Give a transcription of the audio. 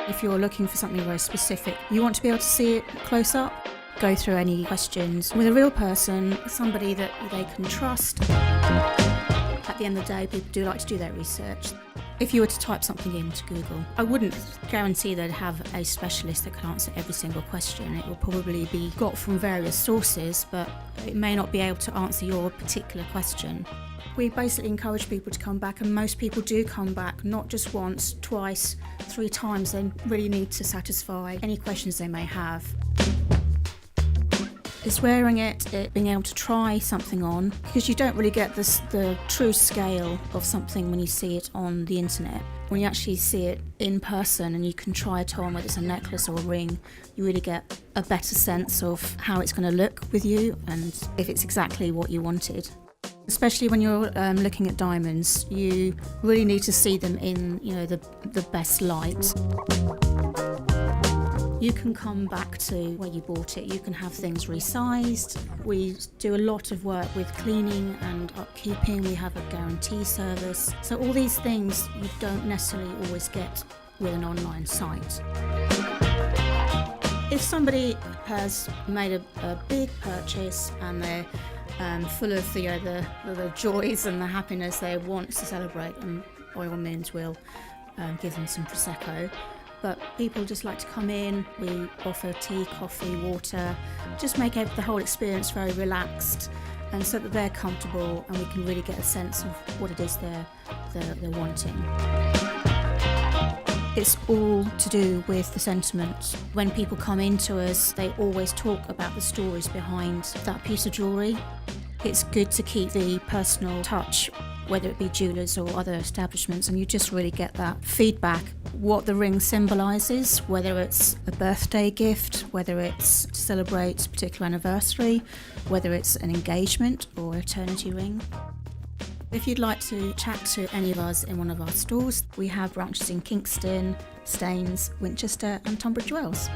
If you're looking for something very specific, you want to be able to see it close up, go through any questions with a real person, somebody that they can trust. At the end of the day, people do like to do their research. If you were to type something into Google, I wouldn't guarantee they'd have a specialist that could answer every single question. It will probably be got from various sources, but it may not be able to answer your particular question. We basically encourage people to come back, and most people do come back, not just once, twice, 3 times. They really need to satisfy any questions they may have. It's wearing it, being able to try something on, because you don't really get the true scale of something when you see it on the internet. When you actually see it in person and you can try it on, whether it's a necklace or a ring, you really get a better sense of how it's going to look with you and if it's exactly what you wanted. Especially when you're looking at diamonds, you really need to see them in, the best light. You can come back to where you bought it. You can have things resized. We do a lot of work with cleaning and upkeeping. We have a guarantee service. So all these things you don't necessarily always get with an online site. If somebody has made a big purchase and they're full of the joys and the happiness they want to celebrate, and by all means we'll give them some Prosecco. But people just like to come in, we offer tea, coffee, water, just make the whole experience very relaxed, and so that they're comfortable and we can really get a sense of what it is they're wanting. It's all to do with the sentiment. When people come into us, they always talk about the stories behind that piece of jewellery. It's good to keep the personal touch, whether it be jewellers or other establishments, and you just really get that feedback, what the ring symbolises, whether it's a birthday gift, whether it's to celebrate a particular anniversary, whether it's an engagement or eternity ring. If you'd like to chat to any of us in one of our stores, we have branches in Kingston, Staines, Winchester and Tunbridge Wells.